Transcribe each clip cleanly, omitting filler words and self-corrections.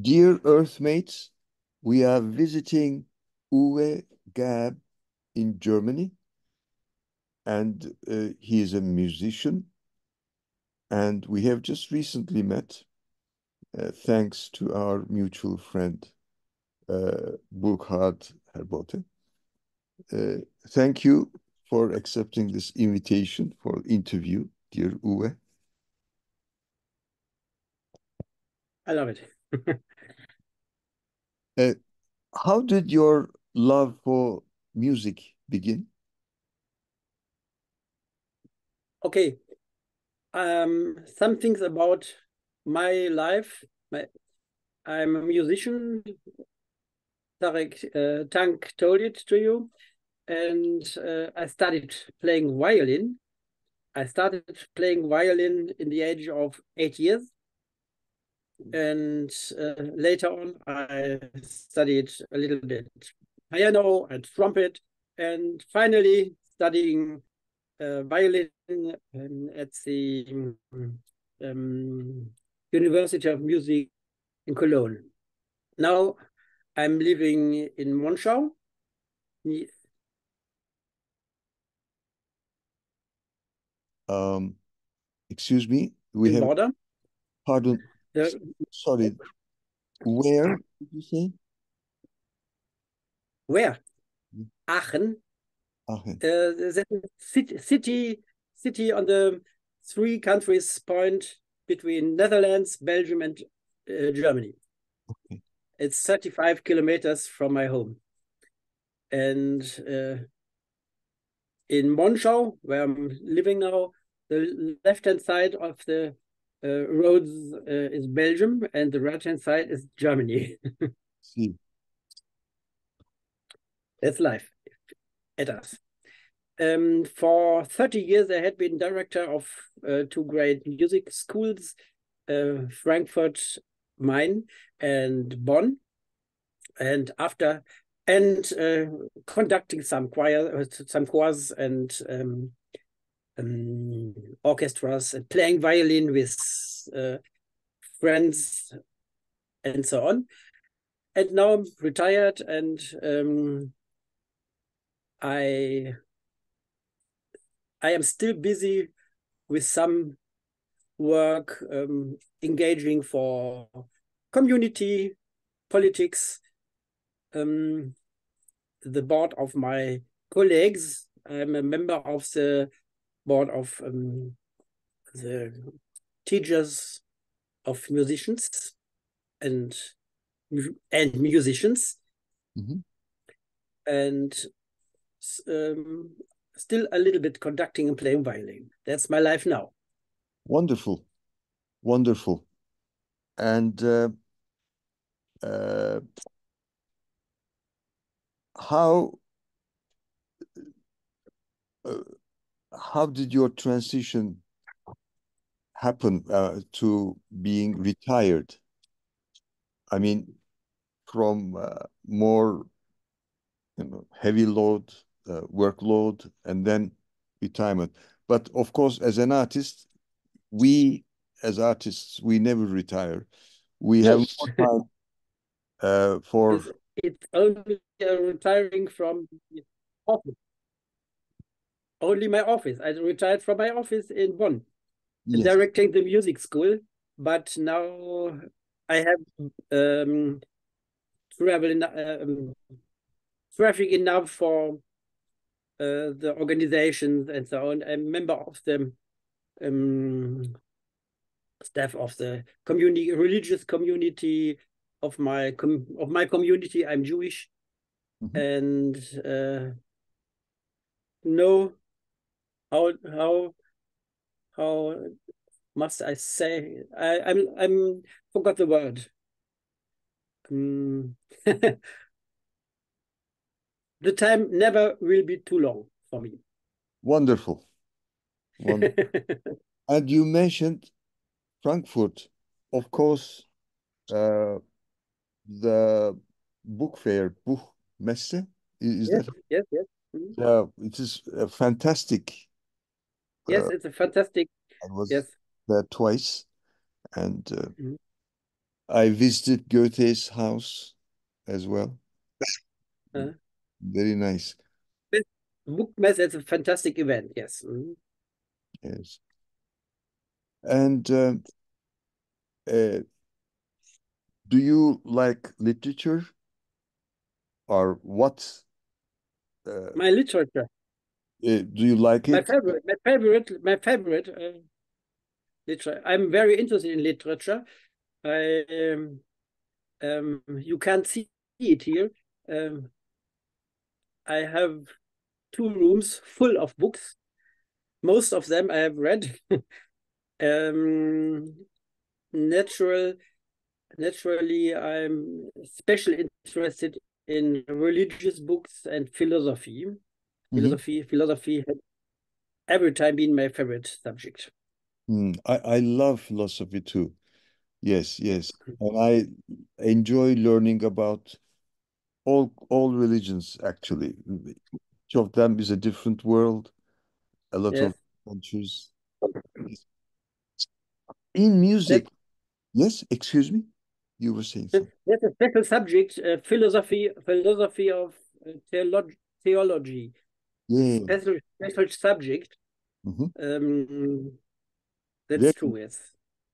Dear Earthmates, we are visiting Uwe Gäb in Germany, and he is a musician, and we have just recently met, thanks to our mutual friend, Burkhard Herbote. Thank you for accepting this invitation for interview, dear Uwe. I love it. How did your love for music begin? Okay. Some things about my life. I'm a musician. Tarek Tank told it to you. And I started playing violin. I started playing violin in the age of 8 years. And later on, I studied a little bit piano and trumpet, and finally studying violin at the University of Music in Cologne. Now I'm living in Monschau. Excuse me, we In have, Border. pardon, sorry, where did you say? Where? Aachen. Aachen. The city on the three countries point between Netherlands, Belgium, and Germany. Okay. It's 35 kilometers from my home. And in Monschau, where I'm living now, the left-hand side of the roads is Belgium, and the right-hand side is Germany. See. That's life at us. For 30 years, I had been director of two great music schools, Frankfurt, Main, and Bonn. And after conducting some choirs and orchestras, and playing violin with friends and so on. And now I'm retired, and I am still busy with some work, engaging for community politics. The board of my colleagues. I'm a member of the board of the teachers of musicians and musicians. Mm-hmm. And still a little bit conducting and playing violin. That's my life now. Wonderful, wonderful. And how did your transition happen to being retired? I mean, from more heavy load, workload, and then retirement. But of course, as an artist, we as artists, we never retire. We have more time for... It's only retiring from the office. Only my office. I retired from my office in Bonn, Yes. directing the music school. But now I have traffic enough for the organizations and so on. I'm a member of the staff of the community, religious community of my community. I'm Jewish, and know how must I say? I'm forgot the word. The time never will be too long for me. Wonderful. Wonderful. And you mentioned Frankfurt, of course, the book fair, Buchmesse, is Yes, that? yes, yes. Yeah, it is fantastic. Yes, it's a fantastic. I was Yes. there twice, and I visited Goethe's house as well. Uh, Very nice. Bookmess is a fantastic event. Yes. Mhm. Yes. And uh, do you like literature or what? My literature, Do you like it? my favorite literature. I'm very interested in literature. I you can't see it here. Um, I have 2 rooms full of books. Most of them I have read. um, natural, naturally, I'm especially interested in religious books and philosophy. Hmm. Philosophy had every time been my favorite subject. I love philosophy too. Yes, yes. And I enjoy learning about all religions actually. Each of them is a different world, a lot of Yes, cultures. In that, music, yes, excuse me, you were saying something. that's a special subject. Philosophy of theology. A Yeah. special subject. Hmm. Um, that's Very, true. Yes,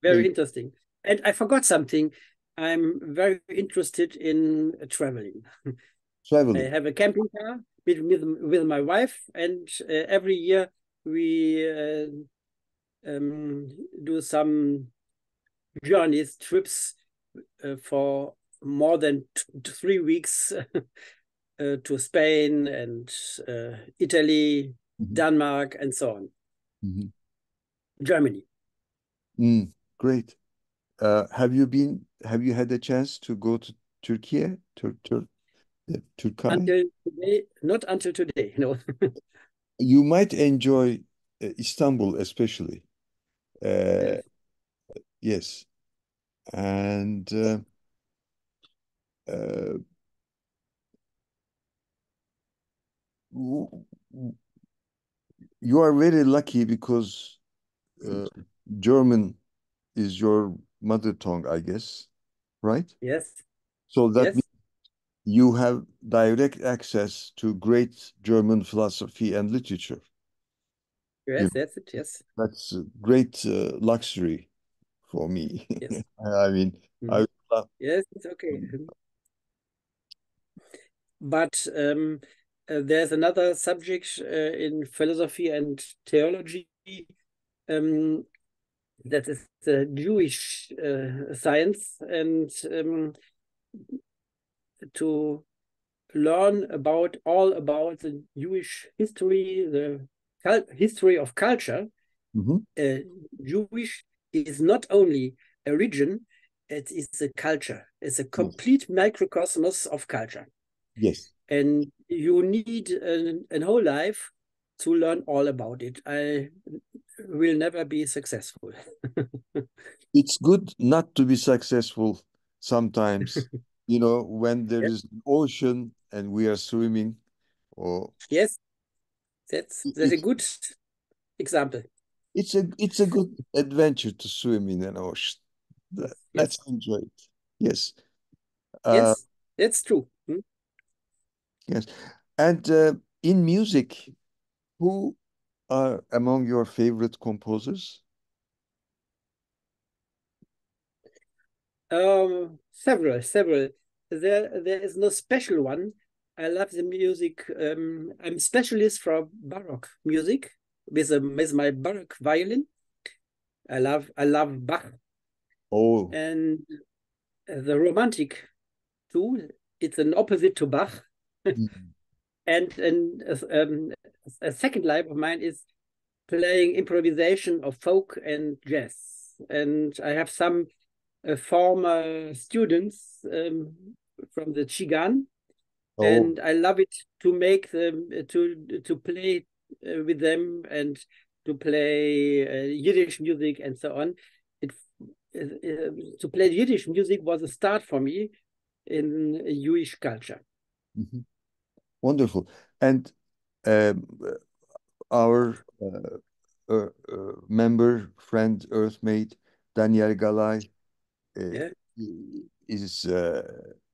very very interesting. And I forgot something. I'm very interested in traveling. I traveling. have a camping car with my wife, and every year we do some journeys, trips for more than 3 weeks to Spain and Italy, Mhm, Denmark, and so on. mhm. Germany. Great. Have you had a chance to go to Turkey, Turkey? Until today, not until today, no. You might enjoy Istanbul, especially. Uh, Yes. yes. And uh, w- w- you are very lucky because uh, German is your mother tongue, I guess, right? Yes, So that means yes, you have direct access to great German philosophy and literature. You yes, know, that's it. Yes, that's a great luxury for me. yes. I mean, I Mhm. love. Yes, it's okay. But there's another subject in philosophy and theology um, that is the Jewish science, and to learn about all about the Jewish history, the history of culture. Mhm. Uh, Jewish is not only a region, it is a culture. It's a Yes. complete microcosmos of culture. Yes. And you need a whole life to learn all about it. I will never be successful. It's good not to be successful sometimes, when there Yes, is an ocean and we are swimming, or yes, that's a it's good example. it's a good adventure to swim in an ocean. Let's Yes, enjoy it. Yes. Uh, yes, that's true. Hmm? yes. And in music, who are among your favorite composers? Several. There is no special one. I love the music. I'm specialist for Baroque music with my Baroque violin. I love Bach Oh, and the Romantic too. It's an opposite to Bach. mm, And a second life of mine is playing improvisation of folk and jazz. And I have some former students from the Chigan, oh, and I love it to make them to play with them and to play Yiddish music and so on. It to play Yiddish music was a start for me in Jewish culture. mhm. Wonderful. And um, our member, friend, Earthmate, Daniel Galay, uh, Yeah. is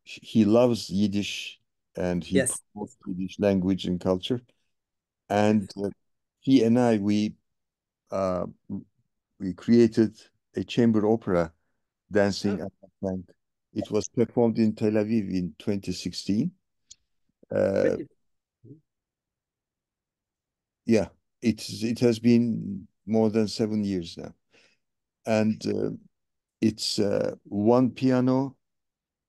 he loves Yiddish and he Yes. promotes Yiddish language and culture. Yes. And he and I, uh, we created a chamber opera, Dancing Ah, Anne Frank. It was performed in Tel Aviv in 2016. Uh, 20. yeah, it has been more than 7 years now, and it's one piano,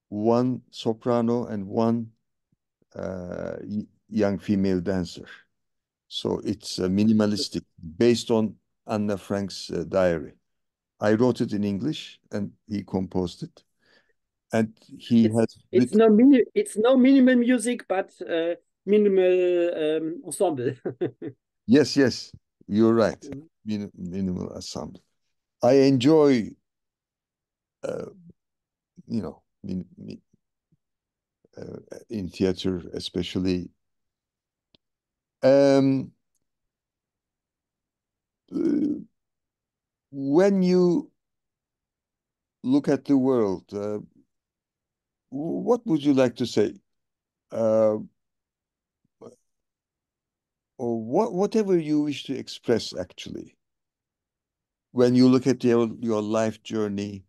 one soprano, and one young female dancer. So it's minimalistic, based on Anna Frank's diary. I wrote it in English, and he composed it. And he It's has written, it's no minimal music, but minimal ensemble. yes, yes, you're right. Minimal ensemble. I enjoy, uh, you know, in theater, especially. Um, uh, when you look at the world, what would you like to say? Uh, or whatever you wish to express, actually, when you look at your life journey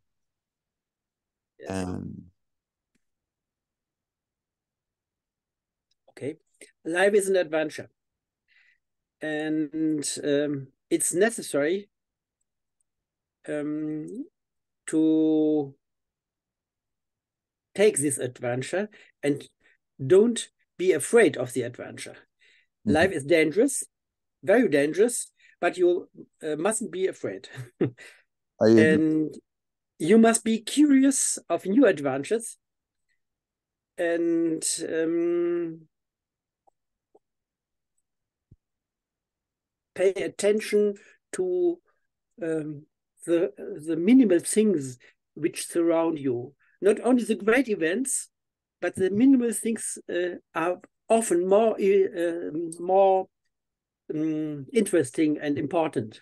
Yes. and Okay. Life is an adventure, and it's necessary to take this adventure and don't be afraid of the adventure. Mhm. Life is dangerous, very dangerous, but you mustn't be afraid. I agree. And you must be curious of new adventures and pay attention to um, the minimal things which surround you. Not only the great events, but the minimal things are often more interesting and important.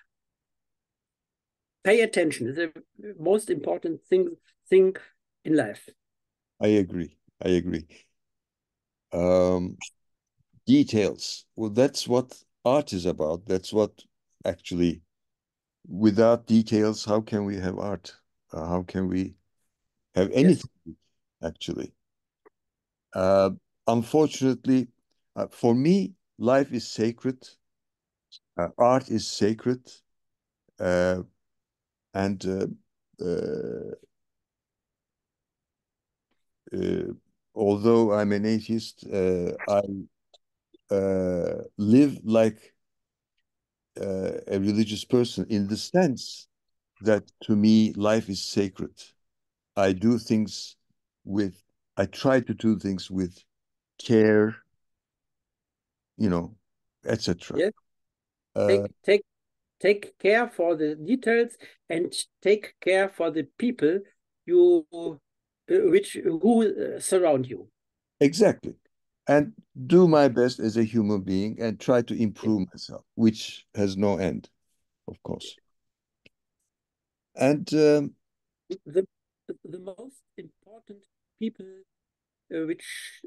Pay attention is the most important thing in life. I agree. I agree. Um, Details. Well, that's what art is about. That's what actually, without details, how can we have art? How can we have Yes, anything, actually? Uh, Unfortunately, for me, life is sacred. Art is sacred. Uh, and uh, uh, although I'm an atheist, I live like a religious person in the sense that to me, life is sacred. I do things with, I try to do things with care, you know, etc. yes. Uh, Take care for the details and take care for the people you which who surround you. exactly. And do my best as a human being and try to improve myself, which has no end, of course. And The the most important people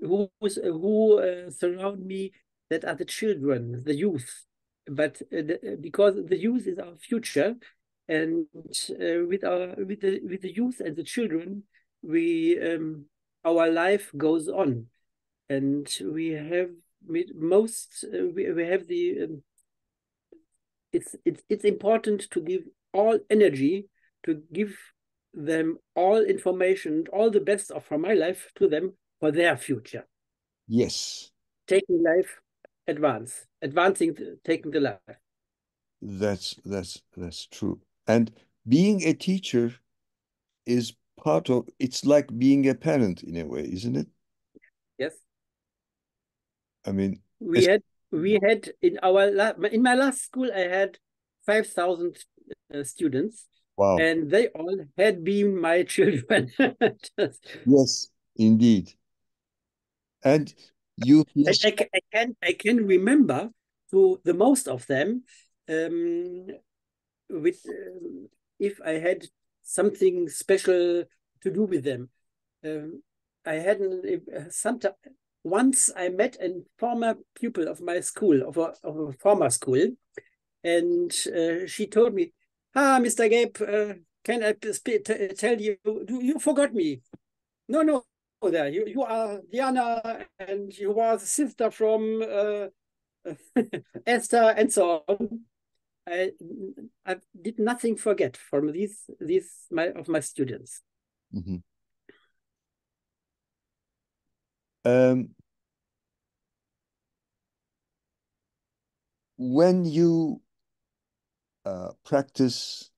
who surround me, that are the children, the youth. But because the youth is our future, and with the youth and the children, we our life goes on, and we have we have the it's important to give all energy, to give them all information, all the best of from my life to them for their future. yes, Taking life taking the life. that's true. And being a teacher is part of, it's like being a parent in a way, isn't it? Yes, I mean, we it's, had we had in my last school I had 5,000 students, wow. and they all had been my children. Just, Yes, indeed. And you lost, I can remember to the most of them, um, with if I had something special do with them. I had once I met a former pupil of my school, of a former school, and she told me, Mr. Gäb, can I tell you, you forgot me. No, there, you are Diana, and you are the sister from Esther, and so on. I did nothing forget from these of my students. Mm-hmm. When you practice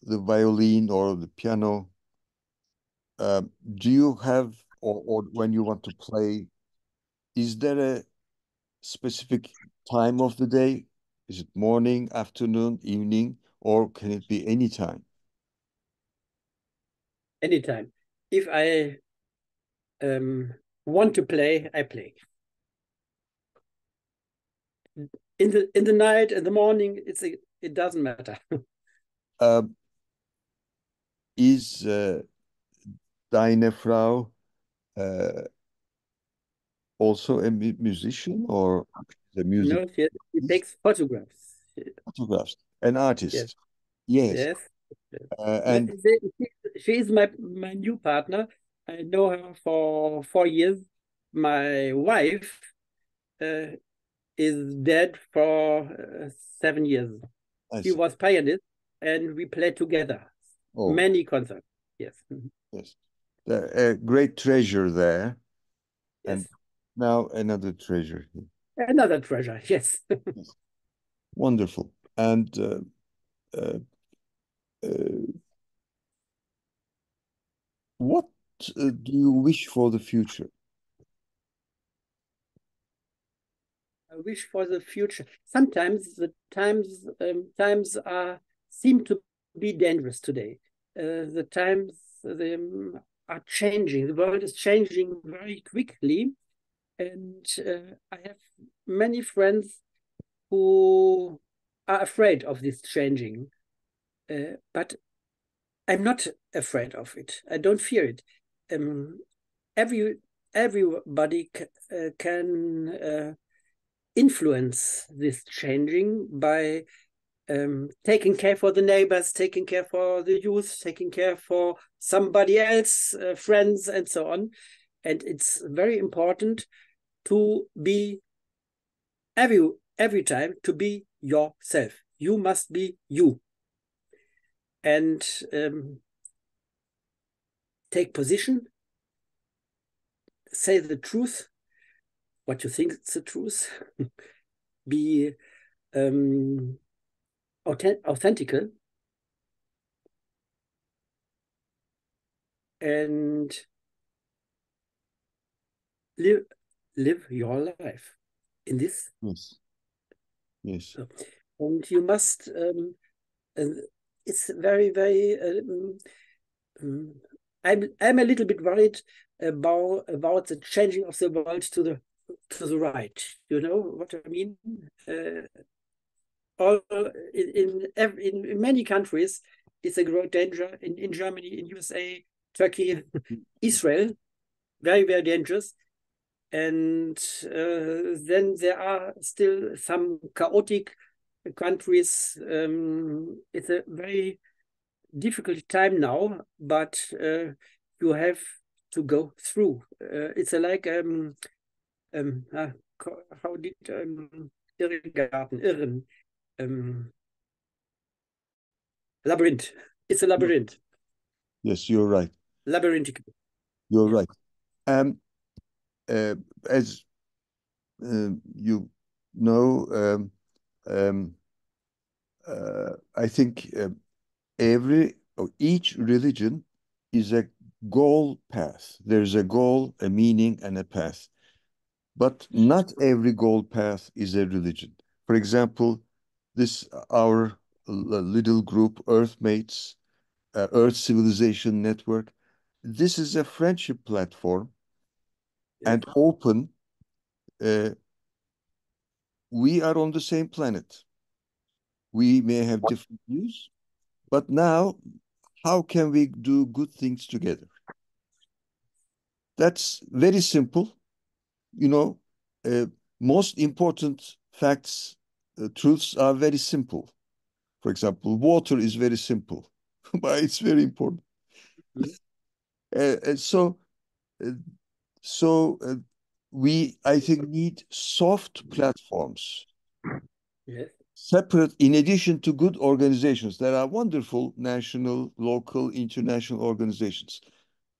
the violin or the piano, do you have, or when you want to play, is there a specific time of the day? Is it morning, afternoon, evening, or can it be any time? Anytime. If I want to play, I play. In the night, in the morning, it doesn't matter. Is deine Frau also a musician or a music? No, she takes photographs. Photographs, an Yes, artist. Yes. yes. And She is my new partner. I know her for 4 years. My wife is dead for 7 years. I She see. was pianist, and we played together Oh, many concerts. Yes, yes. A great treasure there. And yes. now another treasure here. Another treasure. Yes. Yes. Wonderful. And uh, uh, what do you wish for the future? I wish for the future. Sometimes the times seem to be dangerous today. The times are changing. The world is changing very quickly, and I have many friends who are afraid of this changing. But I'm not afraid of it. I don't fear it. Um, everybody can influence this changing by taking care for the neighbors, taking care for the youth, taking care for somebody else, friends, and so on. And it's very important to be every time to be yourself. You must be you, and take position, say the truth, what you think is the truth, be authentical, and live your life in this. Yes. Yes. And you must. It's very. I'm a little bit worried about the changing of the world to the right. You know what I mean? All in many countries, it's a great danger. In Germany, in USA, Turkey, Israel, very dangerous. And then there are still some chaotic countries. It's a very difficult time now, but you have to go through. It's like how did Irren labyrinth. It's a labyrinth. Yes, you're right. Labyrinthic. You're Yes. right. Um, as you know, I think every or each religion is a goal path. There's a goal, a meaning, and a path. But not every goal path is a religion. For example, this our little group, Earthmates, Earth Civilization Network. This is a friendship platform Yes. and open. Uh, we are on the same planet. We may have different views, but now how can we do good things together? That's very simple. You know, most important facts, truths are very simple. For example, water is very simple, but it's very important. Mhm. So, uh, so we, I think, need soft platforms, Yes, separate, in addition to good organizations. There are wonderful national, local, international organizations.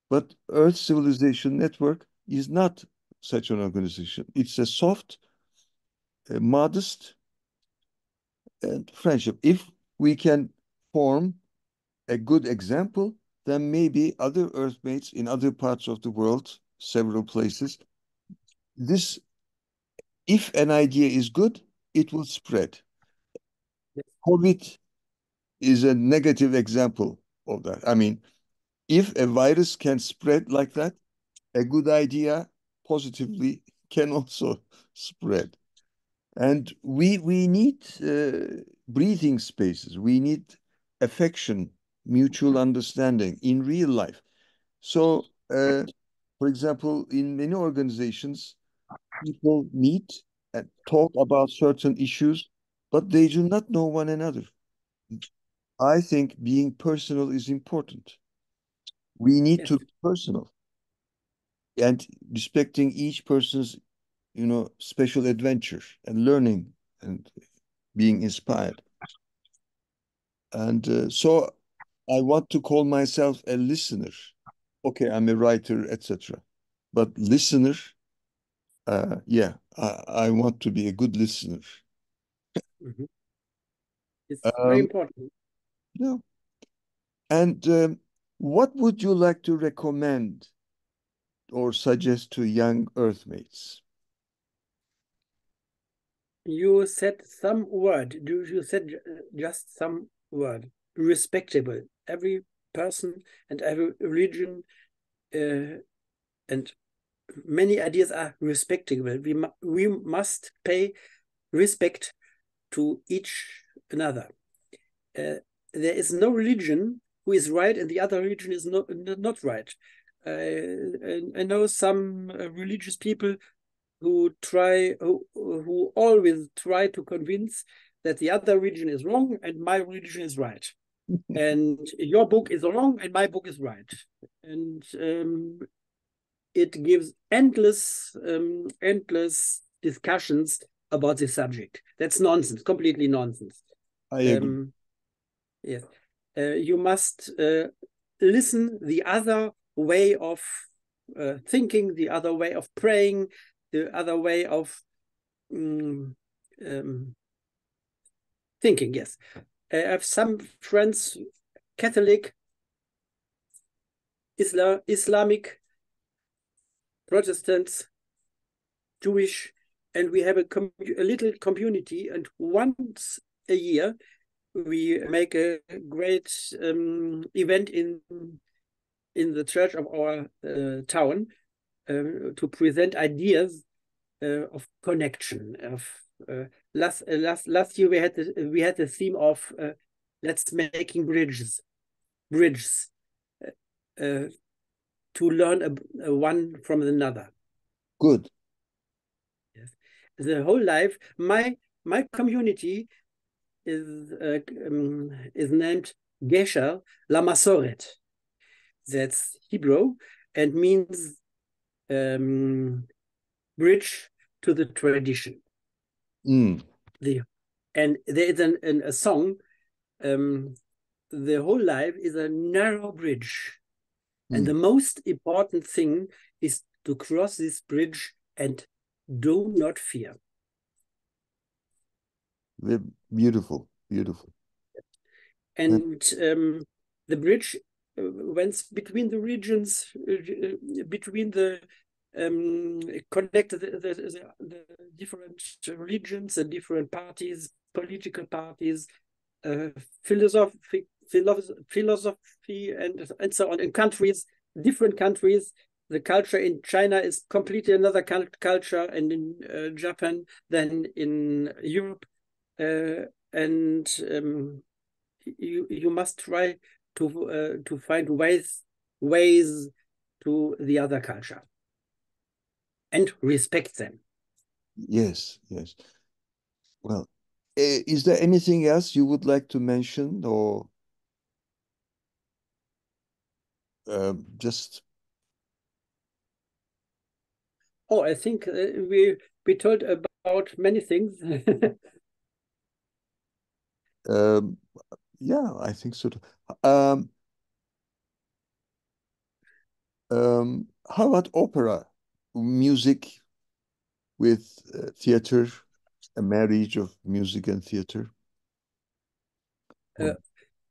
But Earth Civilization Network is not such an organization. It's a soft, modest, and friendship. If we can form a good example, then maybe other Earthmates in other parts of the world, several places, this, if an idea is good, it will spread. yes, COVID is a negative example of that. I mean, if a virus can spread like that, a good idea positively can also spread. And we need breathing spaces. We need affection, mutual understanding in real life. So, for example, in many organizations, people meet and talk about certain issues, but they do not know one another. I think being personal is important. We need yes. to be personal and respecting each person's, special adventure and learning and being inspired. And so I want to call myself a listener. Okay, I'm a writer, etc. But listener, yeah, I want to be a good listener. Mhm. It's very Um, important. yeah. And what would you like to recommend or suggest to young Earthmates? You said some word. You said just some word. Respectable. Every person and every religion and many ideas are respectable. We must pay respect to each another. There is no religion who is right and the other religion is not right. I know some religious people who always try to convince that the other religion is wrong and my religion is right, and your book is wrong and my book is right, and it gives endless discussions about this subject. That's nonsense, completely nonsense. I agree. Um, yes, you must listen the other way of thinking, the other way of praying, the other way of um, um, thinking. Yes, I have some friends, Catholic, Islamic, Protestants, Jewish, and we have a little community. And once a year, we make a great event in the church of our town to present ideas of connection. Last year we had the theme of let's making bridges uh, to learn one from another. Good. Yes. The whole life, my community is named Gesher La Masoret. That's Hebrew and means bridge to the tradition. Mm. The and there is a song. Um, the whole life is a narrow bridge, and Mm. the most important thing is to cross this bridge and do not fear. Beautiful, beautiful. And the bridge went between the regions, between the connect the different regions and different parties, political parties, uh, philosophy, and so on. In countries, different countries, the culture in China is completely another culture, and in Japan than in Europe, and you must try to find ways to the other culture and respect them. Yes, yes. Well, is there anything else you would like to mention, or just Oh, I think we told about many things. um, yeah, I think so too. Um, how about opera, music with theater, a marriage of music and theater? uh, Or-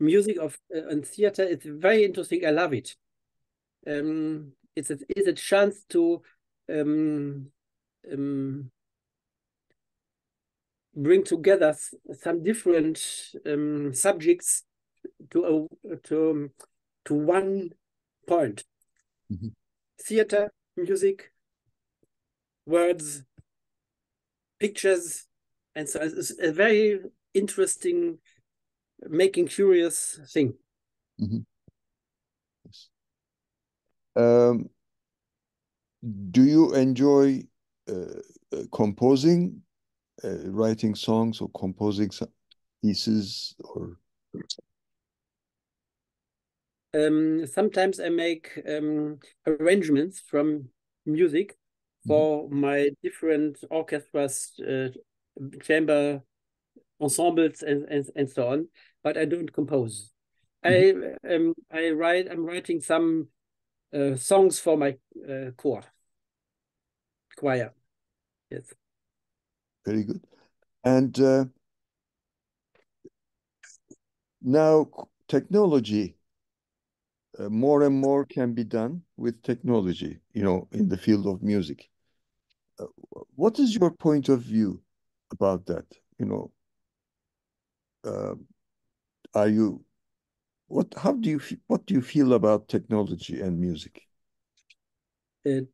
music of and theater is very interesting. I love it. It's a chance to um, um, bring together some different subjects to one point. Mhm, Theater, music, words, pictures, and so it's a very interesting, making curious thing. mhm. Yes. Um, do you enjoy composing, writing songs or composing pieces or? Sometimes I make arrangements from music Mhm, for my different orchestras, chamber ensembles, and so on. But I don't compose. mhm. I'm writing some songs for my choir. Yes. Very good. And now technology, more and more can be done with technology, in the field of music. Uh, what is your point of view about that? You know, uh, are you what do you feel about technology and music?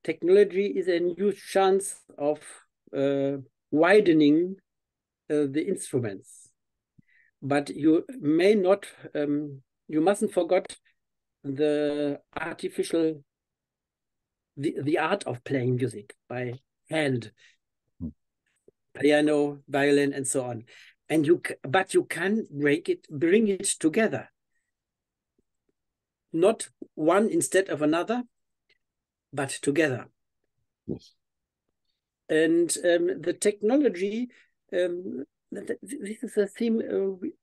Technology is a new chance of uh, widening the instruments, but you mustn't forget the the art of playing music by hand, piano, violin, and so on. But you can bring it together, not one instead of another, but together. Yes. And the technology, this is a theme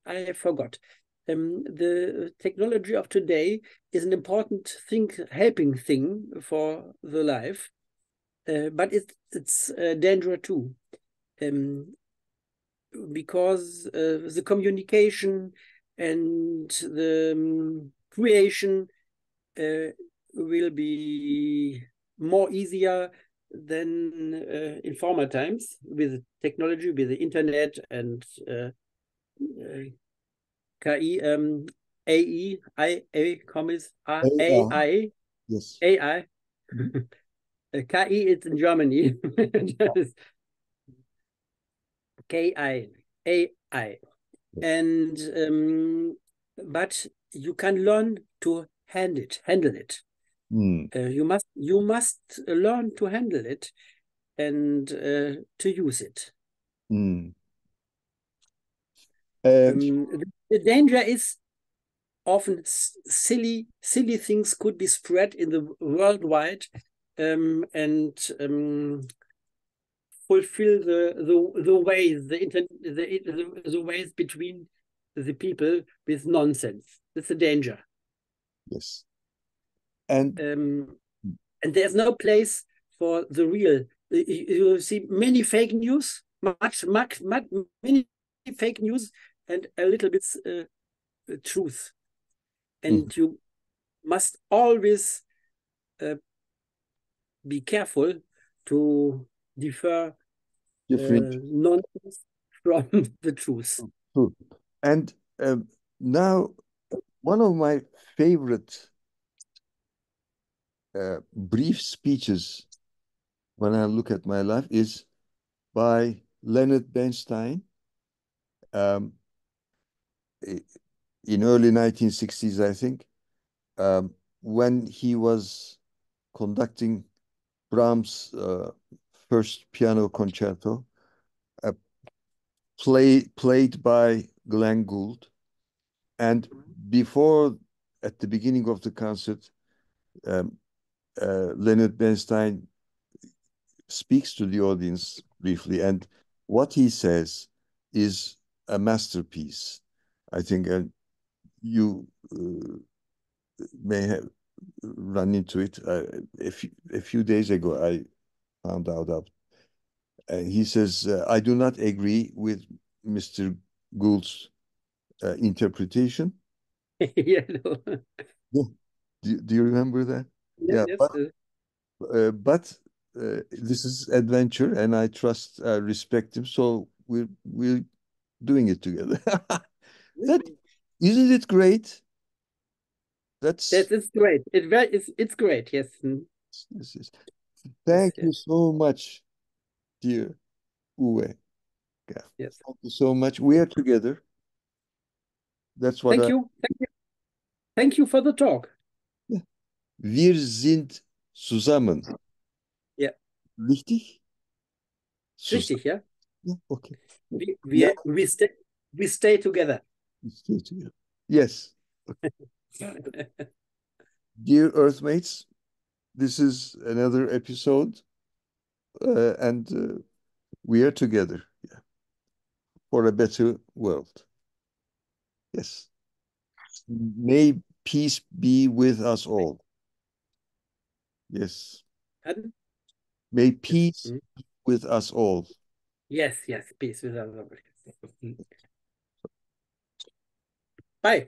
I forgot. The technology of today is an important thing, helping thing for the life, but it's a danger too, because the communication and the creation uh, will be more easier than in former times with technology, with the internet and KI, AI, AI. AI, Yes. AI. Mhm. KI is in Germany. That is KI, AI. And but you can learn to handle it. Mm, You must learn to handle it and to use it. mm. Um, The danger is often silly things could be spread in the worldwide and fulfill the ways the ways between the people with nonsense. That's a danger. yes. And Um, and there's no place for the real. You see many fake news, many fake news, and a little bit truth. mhm, And you must always uh, be careful to defer different. nonsense from the truth. True. And now, one of my favorite brief speeches when I look at my life is by Leonard Bernstein. Um, in early 1960s, I think, when he was conducting Brahms' first piano concerto, uh, played by Glenn Gould. And before, at the beginning of the concert, um, Leonard Bernstein speaks to the audience briefly, and what he says is a masterpiece. I think you may have run into it. A few days ago, I found out. He says, I do not agree with Mr. Gould's interpretation. Yeah, no. Yeah. Do you remember that? Yeah, Yeah, yes. but this is adventure, and I trust, respect him. So we're doing it together. That isn't it great? That's It's great. It's great. Yes. this is. Yes, Thank yes, you so much, dear Uwe. Yeah. yes. Thank you so much. We are together. That's what Thank I. you. Thank you for the talk. Yeah. Wir sind zusammen. Yeah, Richtig? it's richtig, Zusammen. yeah. Yeah. Okay. We Yeah. we we stay we stay together. We stay together. Yes. Dear Earthmates, this is another episode, and we are together, yeah, for a better world. Yes. May peace be with us all. Yes. And May yes. peace be with us all. Yes, yes, peace with us. Bye.